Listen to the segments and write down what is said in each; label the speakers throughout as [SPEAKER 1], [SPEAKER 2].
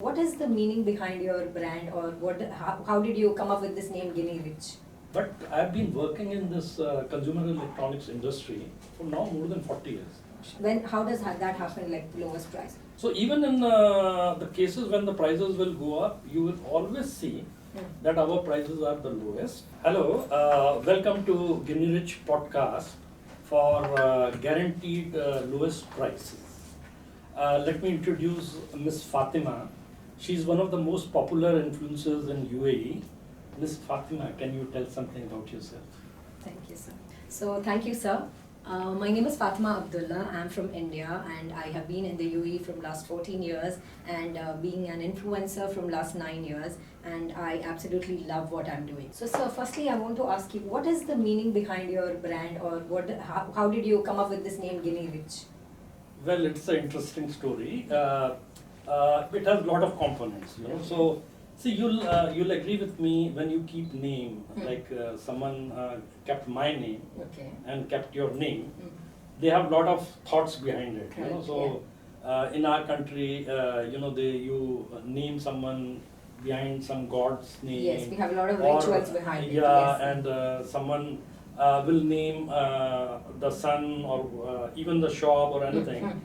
[SPEAKER 1] What is the meaning behind your brand, or how did you come up with this name Ginni Rich?
[SPEAKER 2] But I've been working in this consumer electronics industry for now more than 40 years.
[SPEAKER 1] How does that happen, like lowest price?
[SPEAKER 2] So even in the cases when the prices will go up, you will always see that our prices are the lowest. Hello, welcome to Ginni Rich podcast for guaranteed lowest prices. Let me introduce Miss Fatima. She's one of the most popular influencers in UAE. Miss Fatima, can you tell something about yourself?
[SPEAKER 1] Thank you, sir. So, thank you, sir. My name is Fatima Abdullah. I'm from India, and I have been in the UAE from last 14 years and being an influencer from last 9 years, and I absolutely love what I'm doing. So, sir, firstly, I want to ask you, what is the meaning behind your brand, or how did you come up with this name Ginni Rich?
[SPEAKER 2] Well, it's an interesting story. It has a lot of components, you know. So, see, you'll agree with me when you keep name, like someone kept my name and kept your name. They have a lot of thoughts behind it, you know. So, in our country, you name someone behind some god's name.
[SPEAKER 1] Yes, we have a lot of rituals behind it.
[SPEAKER 2] Yeah,
[SPEAKER 1] yes.
[SPEAKER 2] and someone will name the son or even the shop or anything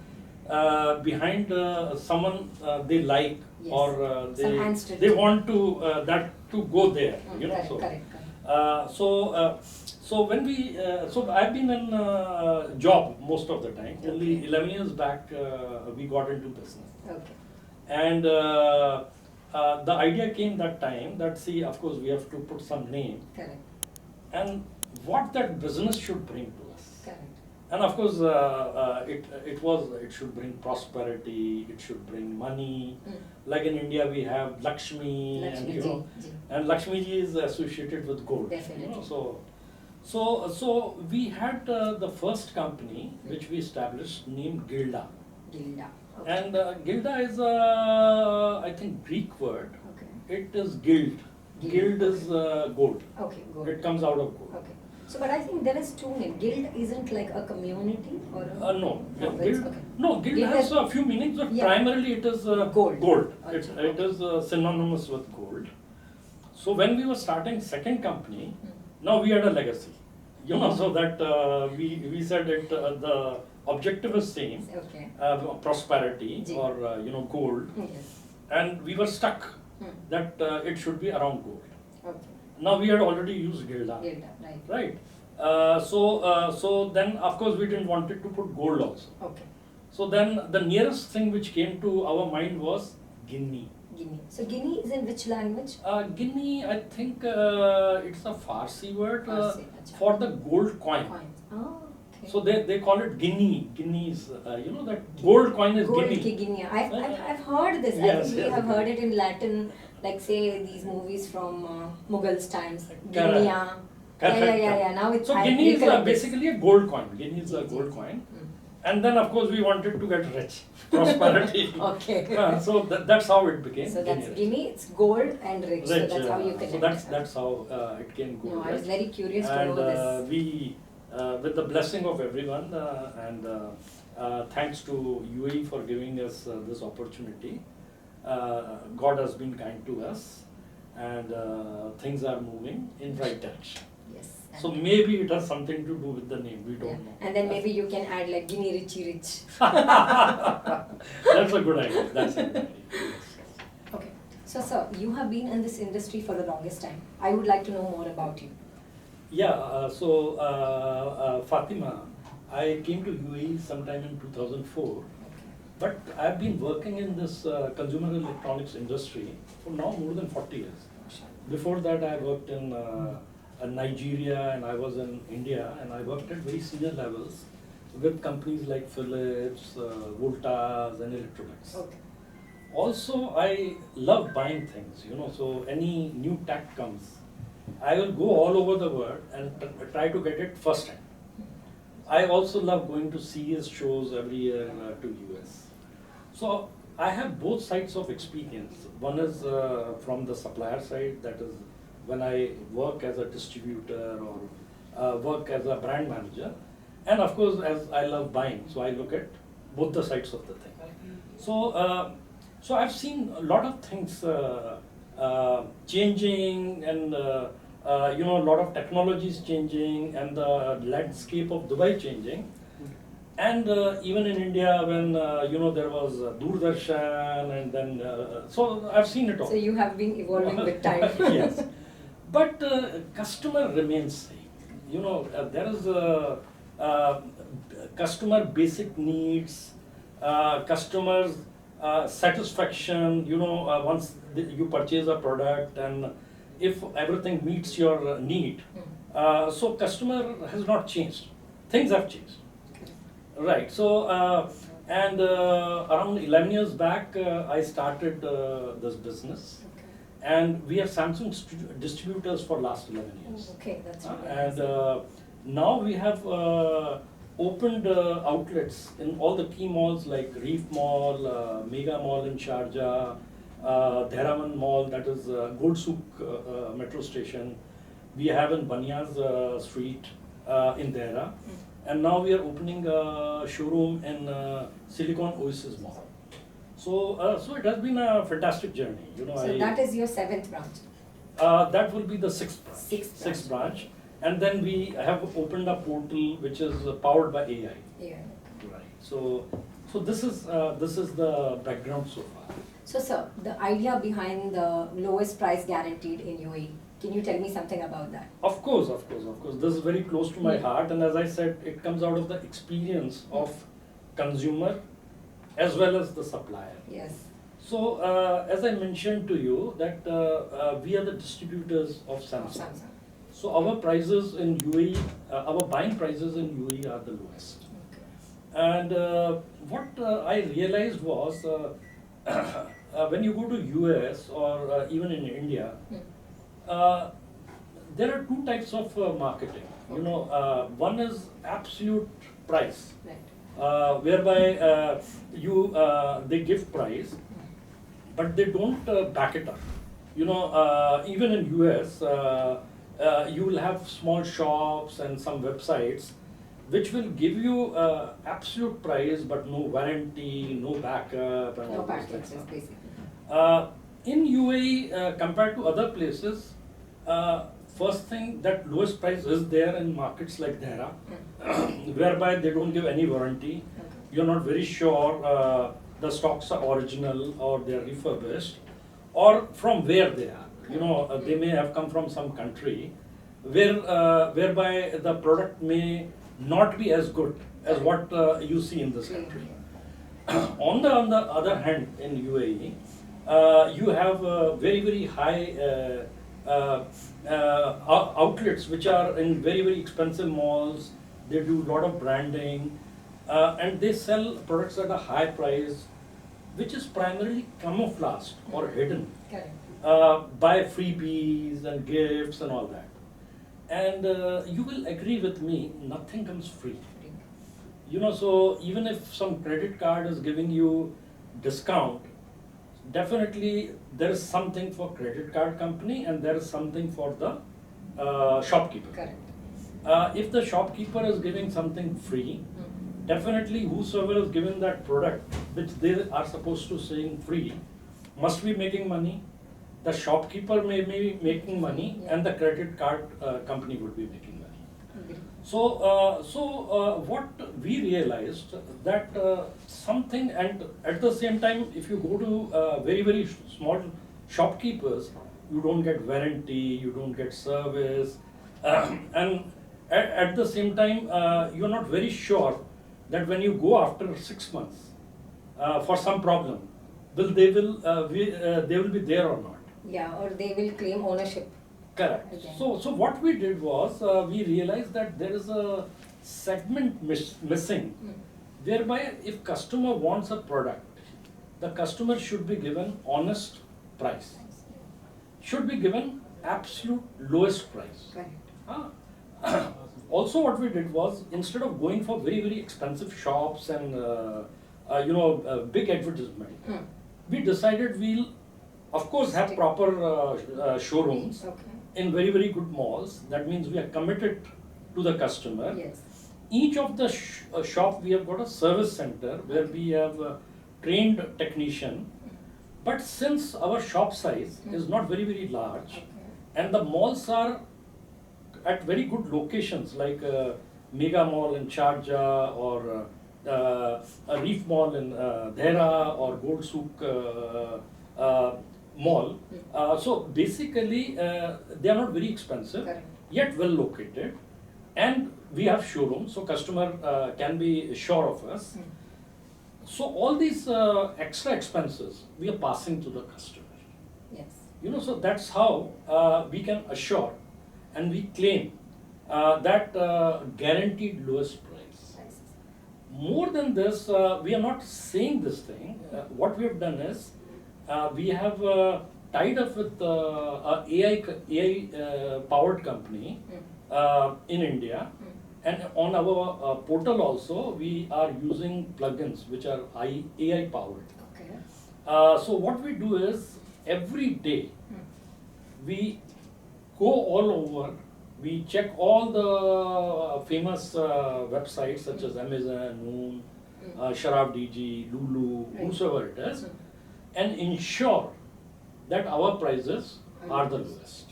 [SPEAKER 2] behind someone they like,
[SPEAKER 1] Yes.
[SPEAKER 2] or
[SPEAKER 1] Some
[SPEAKER 2] they want to that to go there, you know.
[SPEAKER 1] Correct.
[SPEAKER 2] So when we so I've been in job most of the time. Only 11 years back we got into business.
[SPEAKER 1] Okay.
[SPEAKER 2] And the idea came that time that, see, of course we have to put some name.
[SPEAKER 1] Correct.
[SPEAKER 2] And what that business should bring to us.
[SPEAKER 1] Correct.
[SPEAKER 2] And of course, it should bring prosperity. It should bring money. Like in India, we have Lakshmi, and Lakshmi ji is associated with gold.
[SPEAKER 1] Definitely.
[SPEAKER 2] You know, so we had the first company which we established named Gilda.
[SPEAKER 1] Gilda. Okay.
[SPEAKER 2] And Gilda is I think Greek word.
[SPEAKER 1] Okay.
[SPEAKER 2] It is gild. Gild is gold.
[SPEAKER 1] Okay, gold.
[SPEAKER 2] It comes out of gold.
[SPEAKER 1] Okay. So, but I think there is two names. Guild isn't like a community or a...
[SPEAKER 2] No.
[SPEAKER 1] Guild,
[SPEAKER 2] Okay. No, guild has a few meanings, but primarily it is gold. It is synonymous with gold. So when we were starting second company, now we had a legacy. You know, so that we said it the objective is same.
[SPEAKER 1] Okay.
[SPEAKER 2] Prosperity or gold.
[SPEAKER 1] Yes.
[SPEAKER 2] And we were stuck that it should be around gold.
[SPEAKER 1] Okay.
[SPEAKER 2] Now we had already used Gilda.
[SPEAKER 1] Gilda, right.
[SPEAKER 2] Right. So then of course we didn't want it to put gold also.
[SPEAKER 1] Okay.
[SPEAKER 2] So then the nearest thing which came to our mind was Ginni.
[SPEAKER 1] Ginni. So Ginni is in which language?
[SPEAKER 2] Ginni, I think it's a Farsi word for the gold coin.
[SPEAKER 1] Oh, okay.
[SPEAKER 2] So they call it Ginni. Ginni is, that gold coin is
[SPEAKER 1] gold
[SPEAKER 2] Ginni.
[SPEAKER 1] Ginni. I've heard this.
[SPEAKER 2] Yes,
[SPEAKER 1] I think we have heard it in Latin, like say these movies from Mughals times. Ginniya. Yeah. Now it's...
[SPEAKER 2] So Ginni is basically a gold coin. Ginni is a gold coin. And then of course we wanted to get rich, prosperity.
[SPEAKER 1] Okay.
[SPEAKER 2] So that's how it became.
[SPEAKER 1] So that's Ginni, it's gold and rich. So that's how you connect.
[SPEAKER 2] So that's how it came gold.
[SPEAKER 1] No, I was very curious to know this.
[SPEAKER 2] We, with the blessing of everyone, and thanks to UAE for giving us this opportunity, God has been kind to us, and things are moving in right direction.
[SPEAKER 1] Yes.
[SPEAKER 2] So maybe it has something to do with the name, we don't know.
[SPEAKER 1] And then maybe you can add like Ginni Richie Rich.
[SPEAKER 2] That's a good idea. That's a good idea.
[SPEAKER 1] Okay. So, sir, you have been in this industry for the longest time. I would like to know more about you.
[SPEAKER 2] Yeah, Fatima, I came to UAE sometime in 2004. But I've been working in this consumer electronics industry for now more than 40 years. Before that, I worked in Nigeria, and I was in India, and I worked at very senior levels with companies like Philips, Voltas, and Electrolux.
[SPEAKER 1] Okay.
[SPEAKER 2] Also, I love buying things, so any new tech comes, I will go all over the world and try to get it first hand. I also love going to CES shows every year to US. So I have both sides of experience. One is from the supplier side, that is when I work as a distributor or work as a brand manager. And of course, as I love buying, so I look at both the sides of the thing. So So I've seen a lot of things changing, and a lot of technologies changing, and the landscape of Dubai changing. And even in India, when there was Doordarshan, and then so I've seen it all.
[SPEAKER 1] So you have been evolving with time.
[SPEAKER 2] Yes, but customer remains same. There is a customer basic needs, customers satisfaction. Once you purchase a product, and if everything meets your need, so customer has not changed. Things have changed. Right. So, and around 11 years back, I started this business, and we have Samsung distributors for last 11 years.
[SPEAKER 1] Okay, that's really
[SPEAKER 2] And
[SPEAKER 1] nice.
[SPEAKER 2] now we have opened outlets in all the key malls like Reef Mall, Mega Mall in Sharjah, Dheraman Mall, that is Gold Souk metro station. We have in Banias Street in Dehra. And now we are opening a showroom in Silicon Oasis Mall. So it has been a fantastic journey.
[SPEAKER 1] So that is your 7th branch.
[SPEAKER 2] That will be the sixth branch.
[SPEAKER 1] Sixth
[SPEAKER 2] Branch. And then we have opened a portal which is powered by AI.
[SPEAKER 1] Yeah.
[SPEAKER 2] Right. So this is the background so far.
[SPEAKER 1] So sir, the idea behind the lowest price guaranteed in UAE, can you tell me something about that?
[SPEAKER 2] Of course. This is very close to my heart, and as I said, it comes out of the experience of consumer as well as the supplier.
[SPEAKER 1] Yes.
[SPEAKER 2] So as I mentioned to you that we are the distributors of Samsung. So our prices in UAE, our buying prices in UAE are the lowest.
[SPEAKER 1] Okay.
[SPEAKER 2] And what I realized was when you go to US or even in India, there are two types of marketing. One is absolute price,
[SPEAKER 1] Right.
[SPEAKER 2] whereby they give price, but they don't back it up. Even in US, you will have small shops and some websites which will give you absolute price, but no warranty, no backup, and
[SPEAKER 1] No
[SPEAKER 2] all those
[SPEAKER 1] packages,
[SPEAKER 2] things.
[SPEAKER 1] basically.
[SPEAKER 2] In UAE, compared to other places, first thing, that lowest price is there in markets like Dehra, whereby they don't give any warranty.
[SPEAKER 1] Okay.
[SPEAKER 2] You're not very sure the stocks are original or they are refurbished, or from where they are. They may have come from some country whereby the product may not be as good as what you see in this country. On the other hand, in UAE, you have very high outlets which are in very expensive malls. They do a lot of branding, and they sell products at a high price, which is primarily camouflaged or hidden
[SPEAKER 1] Correct.
[SPEAKER 2] by freebies and gifts and all that. And you will agree with me, nothing comes free. So even if some credit card is giving you discount, definitely there is something for credit card company and there is something for the shopkeeper.
[SPEAKER 1] Correct.
[SPEAKER 2] If the shopkeeper is giving something free, definitely whosoever is giving that product, which they are supposed to saying free, must be making money. The shopkeeper may be making money, and the credit card company would be making money.
[SPEAKER 1] Agree.
[SPEAKER 2] So what we realized that something, and at the same time, if you go to very small shopkeepers, you don't get warranty, you don't get service, and at the same time, you're not very sure that when you go after 6 months for some problem, they will be there or not.
[SPEAKER 1] Yeah, or they will claim ownership.
[SPEAKER 2] Correct.
[SPEAKER 1] Again.
[SPEAKER 2] So what we did was we realized that there is a segment missing, whereby if customer wants a product, the customer should be given honest price, should be given absolute lowest price.
[SPEAKER 1] Correct.
[SPEAKER 2] Also, what we did was, instead of going for very expensive shops and big advertisement, we decided we'll, of course, have proper showrooms
[SPEAKER 1] Okay.
[SPEAKER 2] in very good malls. That means we are committed to the customer.
[SPEAKER 1] Yes.
[SPEAKER 2] Each of the shop, we have got a service center where we have trained technician But since our shop size is not very, very large,
[SPEAKER 1] Okay.
[SPEAKER 2] and the malls are at very good locations like Mega Mall in Sharjah or a Reef Mall in Dhera or Gold Souk Mall. So basically, they are not very expensive,
[SPEAKER 1] Correct.
[SPEAKER 2] yet well located, and we have showrooms, so customer can be sure of us. So all these extra expenses we are passing to the customer.
[SPEAKER 1] Yes.
[SPEAKER 2] So that's how we can assure and we claim that guaranteed lowest price.
[SPEAKER 1] Nice.
[SPEAKER 2] More than this, we are not saying this thing. What we have done is we have tied up with a AI powered company in India. And on our portal also, we are using plugins which are AI powered.
[SPEAKER 1] Okay.
[SPEAKER 2] So what we do is every day we go all over, we check all the famous websites such as Amazon, Noon, Sharab DG, Lulu,
[SPEAKER 1] Right.
[SPEAKER 2] whosoever it is, and ensure that our prices are the lowest.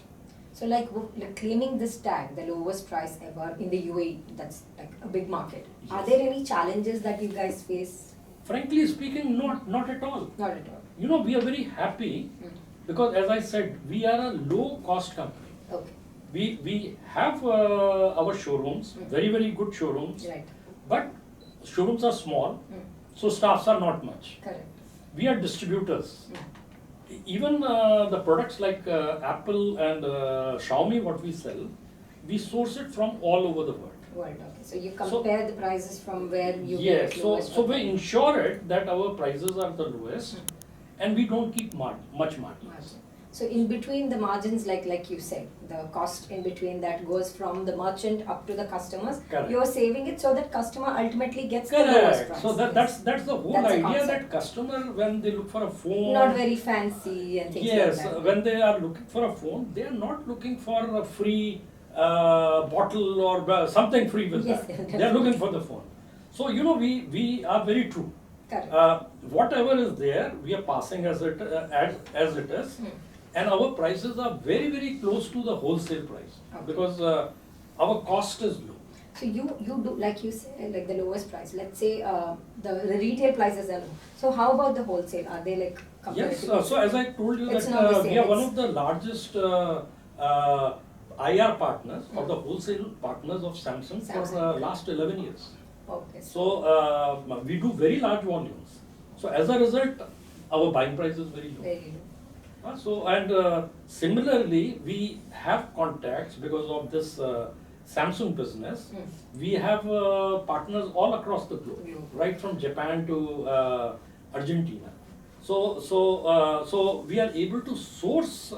[SPEAKER 1] So like claiming this tag, the lowest price ever in the UAE, that's like a big market. Are
[SPEAKER 2] Yes.
[SPEAKER 1] there any challenges that you guys face?
[SPEAKER 2] Frankly speaking, not at all.
[SPEAKER 1] Not at all.
[SPEAKER 2] We are very happy because, as I said, we are a low cost company.
[SPEAKER 1] Okay.
[SPEAKER 2] We have our showrooms, very, very good showrooms,
[SPEAKER 1] Right.
[SPEAKER 2] but showrooms are small, so staffs are not much.
[SPEAKER 1] Correct.
[SPEAKER 2] We are distributors. Even the products like Apple and Xiaomi, what we sell, we source it from all over the world.
[SPEAKER 1] World. Okay. So you compare the prices from where you
[SPEAKER 2] Yes,
[SPEAKER 1] get
[SPEAKER 2] so
[SPEAKER 1] lowest.
[SPEAKER 2] so we ensure it that our prices are the lowest, and we don't keep much margins.
[SPEAKER 1] Margin. So in between the margins, like you said, the cost in between that goes from the merchant up to the customers.
[SPEAKER 2] Correct.
[SPEAKER 1] You're saving it so that customer ultimately gets the lowest
[SPEAKER 2] Correct.
[SPEAKER 1] price.
[SPEAKER 2] So that's the whole
[SPEAKER 1] That's the
[SPEAKER 2] idea,
[SPEAKER 1] concept.
[SPEAKER 2] that customer, when they look for a phone,
[SPEAKER 1] Not very fancy and things
[SPEAKER 2] yes,
[SPEAKER 1] like that.
[SPEAKER 2] when they are looking for a phone, they are not looking for a free bottle or something free with
[SPEAKER 1] Yes,
[SPEAKER 2] that. They are looking for the phone. So we are very true.
[SPEAKER 1] Correct.
[SPEAKER 2] Whatever is there, we are passing as it is, and our prices are very, very close to the wholesale price,
[SPEAKER 1] Okay.
[SPEAKER 2] because our cost is low.
[SPEAKER 1] So you do, like you say, like the lowest price. Let's say the retail prices are low. So how about the wholesale? Are they like
[SPEAKER 2] Yes,
[SPEAKER 1] comparatively?
[SPEAKER 2] so as I told you,
[SPEAKER 1] It's
[SPEAKER 2] that
[SPEAKER 1] not the
[SPEAKER 2] we
[SPEAKER 1] same,
[SPEAKER 2] are one
[SPEAKER 1] it's-
[SPEAKER 2] of the largest IR partners, or the wholesale partners of Samsung for
[SPEAKER 1] Samsung.
[SPEAKER 2] last 11 years.
[SPEAKER 1] Okay.
[SPEAKER 2] So we do very large volumes. So as a result, our buying price is very low.
[SPEAKER 1] Very low.
[SPEAKER 2] And similarly, we have contacts because of this Samsung business. We have partners all across the globe,
[SPEAKER 1] Globe.
[SPEAKER 2] right from Japan to Argentina. So we are able to source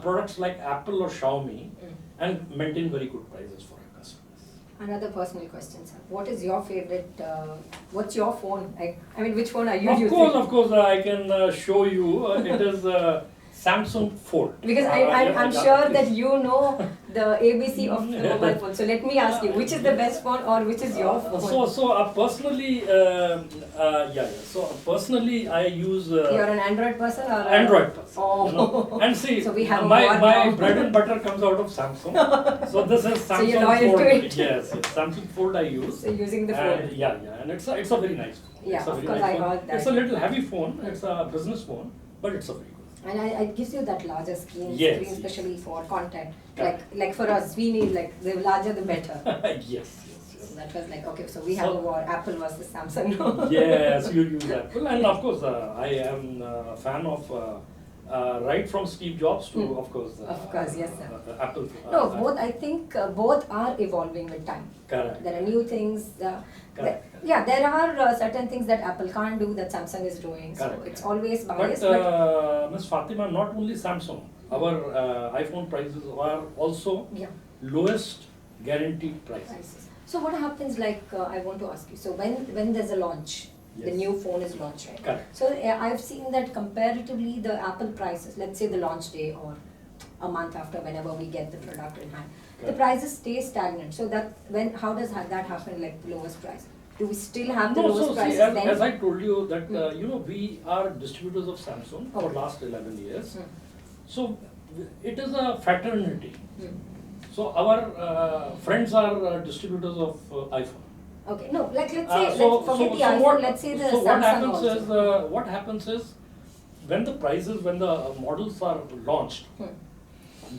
[SPEAKER 2] products like Apple or Xiaomi and maintain very good prices for our customers.
[SPEAKER 1] Another personal question, sir. What is your favorite? What's your phone? I mean, which phone are you using?
[SPEAKER 2] Of course, I can show you. It is Samsung Fold.
[SPEAKER 1] Because I'm sure that you know the ABC of the mobile phone. So let me ask you, which is the best phone or which is your phone?
[SPEAKER 2] Personally, So personally, I use.
[SPEAKER 1] You're an Android person or
[SPEAKER 2] Android person.
[SPEAKER 1] Oh.
[SPEAKER 2] And see,
[SPEAKER 1] So we have a
[SPEAKER 2] my
[SPEAKER 1] war now.
[SPEAKER 2] bread and butter comes out of Samsung. So this is Samsung
[SPEAKER 1] So you're loyal
[SPEAKER 2] Fold.
[SPEAKER 1] to it.
[SPEAKER 2] Yes, Samsung Fold I use.
[SPEAKER 1] So using the
[SPEAKER 2] And
[SPEAKER 1] phone.
[SPEAKER 2] and it's a very nice phone.
[SPEAKER 1] Yeah,
[SPEAKER 2] It's a
[SPEAKER 1] of
[SPEAKER 2] very
[SPEAKER 1] course,
[SPEAKER 2] nice
[SPEAKER 1] I
[SPEAKER 2] phone.
[SPEAKER 1] heard that.
[SPEAKER 2] It's a little heavy phone. It's a business phone, but it's a very good.
[SPEAKER 1] And it gives you that larger screen,
[SPEAKER 2] Yes.
[SPEAKER 1] especially for content.
[SPEAKER 2] Correct.
[SPEAKER 1] Like for us, we need like the larger the better.
[SPEAKER 2] Yes.
[SPEAKER 1] So that was like, okay, so we have
[SPEAKER 2] So-
[SPEAKER 1] a war, Apple versus Samsung.
[SPEAKER 2] Yes, you use Apple, and of course, I am a fan of right from Steve Jobs to, of course,
[SPEAKER 1] Of course, yes, sir.
[SPEAKER 2] Apple.
[SPEAKER 1] No, both, I think both are evolving with time.
[SPEAKER 2] Correct.
[SPEAKER 1] There are new things.
[SPEAKER 2] Correct.
[SPEAKER 1] Yeah, there are certain things that Apple can't do that Samsung is doing. So
[SPEAKER 2] Correct.
[SPEAKER 1] it's always
[SPEAKER 2] But
[SPEAKER 1] biased.
[SPEAKER 2] Ms. Fatima, not only Samsung, our iPhone prices are also
[SPEAKER 1] Yeah.
[SPEAKER 2] lowest guaranteed prices.
[SPEAKER 1] Prices. So what happens, like, I want to ask you, so when there's a launch, the
[SPEAKER 2] Yes.
[SPEAKER 1] new phone is launched, right?
[SPEAKER 2] Correct.
[SPEAKER 1] So I've seen that comparatively the Apple prices, let's say the launch day or a month after, whenever we get the product in hand, the
[SPEAKER 2] Correct.
[SPEAKER 1] prices stay stagnant. So how does that happen, like the lowest price? Do we still have the
[SPEAKER 2] No,
[SPEAKER 1] lowest
[SPEAKER 2] so see,
[SPEAKER 1] prices then?
[SPEAKER 2] as I told you that we are distributors of Samsung for
[SPEAKER 1] Okay.
[SPEAKER 2] last 11 years.
[SPEAKER 1] Hmm.
[SPEAKER 2] So it is a fraternity.
[SPEAKER 1] Hmm.
[SPEAKER 2] So our friends are distributors of iPhone.
[SPEAKER 1] Okay, no, like let's
[SPEAKER 2] Uh,
[SPEAKER 1] say,
[SPEAKER 2] so-
[SPEAKER 1] let's forget
[SPEAKER 2] so-
[SPEAKER 1] the
[SPEAKER 2] so
[SPEAKER 1] iPhone,
[SPEAKER 2] what-
[SPEAKER 1] let's say the
[SPEAKER 2] so
[SPEAKER 1] Samsung
[SPEAKER 2] what happens is when the prices, when the models are launched,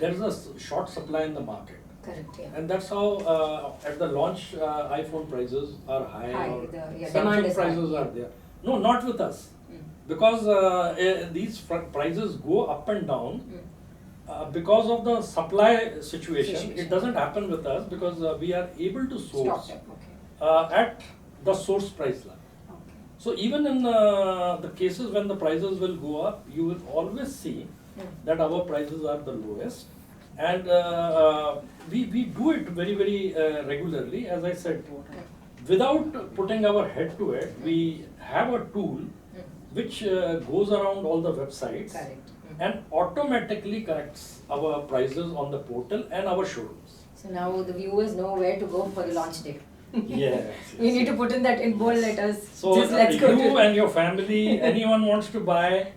[SPEAKER 2] there is a short supply in the market.
[SPEAKER 1] Correct, yeah.
[SPEAKER 2] And that's how at the launch iPhone prices are high,
[SPEAKER 1] High,
[SPEAKER 2] or
[SPEAKER 1] demand
[SPEAKER 2] Samsung
[SPEAKER 1] is high.
[SPEAKER 2] prices are there. No, not with us. Because these prices go up and down because of the supply situation. It doesn't happen with us because we are able to source
[SPEAKER 1] Stocked up, okay.
[SPEAKER 2] at the source price level.
[SPEAKER 1] Okay.
[SPEAKER 2] So even in the cases when the prices will go up, you will always see that our prices are the lowest. And we do it very, very regularly. As I said, without putting our head to it, we have a tool which goes around all the websites
[SPEAKER 1] Correct.
[SPEAKER 2] and automatically corrects our prices on the portal and our showrooms.
[SPEAKER 1] So now the viewers know where to go for the launch day.
[SPEAKER 2] Yes.
[SPEAKER 1] We need to put in that in bold letters.
[SPEAKER 2] So
[SPEAKER 1] Just let's go
[SPEAKER 2] you
[SPEAKER 1] to
[SPEAKER 2] and your family, anyone wants to buy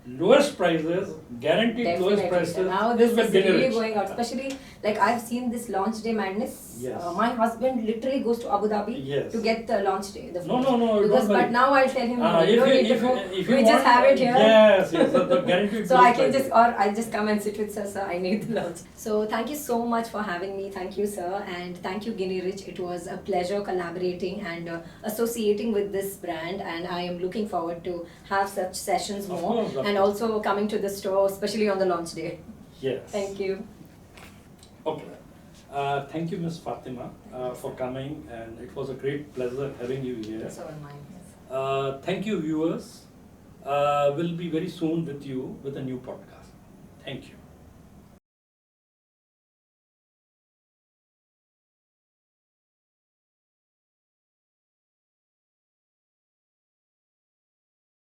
[SPEAKER 2] lowest prices, guaranteed lowest
[SPEAKER 1] Definitely.
[SPEAKER 2] prices.
[SPEAKER 1] So now this
[SPEAKER 2] with
[SPEAKER 1] is
[SPEAKER 2] Ginni
[SPEAKER 1] really
[SPEAKER 2] Rich.
[SPEAKER 1] going out, especially like I've seen this launch day madness.
[SPEAKER 2] Yes.
[SPEAKER 1] My husband literally goes to Abu Dhabi
[SPEAKER 2] Yes.
[SPEAKER 1] to get the launch day. The
[SPEAKER 2] No,
[SPEAKER 1] phone.
[SPEAKER 2] no,
[SPEAKER 1] Because
[SPEAKER 2] don't worry.
[SPEAKER 1] but now I'll tell him no, you
[SPEAKER 2] If
[SPEAKER 1] don't
[SPEAKER 2] you-
[SPEAKER 1] need to
[SPEAKER 2] if
[SPEAKER 1] go.
[SPEAKER 2] you- if you
[SPEAKER 1] We
[SPEAKER 2] want,
[SPEAKER 1] just have it here.
[SPEAKER 2] Yes, yes, the guaranteed
[SPEAKER 1] So I
[SPEAKER 2] lowest
[SPEAKER 1] can
[SPEAKER 2] prices.
[SPEAKER 1] I'll just come and sit with sir, sir. I need the launch. So thank you so much for having me. Thank you, sir, and thank you, Ginni Rich. It was a pleasure collaborating and associating with this brand, and I am looking forward to have such sessions
[SPEAKER 2] Of
[SPEAKER 1] more,
[SPEAKER 2] course, of
[SPEAKER 1] and
[SPEAKER 2] course.
[SPEAKER 1] also coming to the store, especially on the launch day.
[SPEAKER 2] Yes.
[SPEAKER 1] Thank you.
[SPEAKER 2] Okay. Thank you, Miss Fatima, for coming, and it was a great pleasure having you here.
[SPEAKER 1] So am I.
[SPEAKER 2] Thank you, viewers. We'll be very soon with you with a new podcast. Thank you.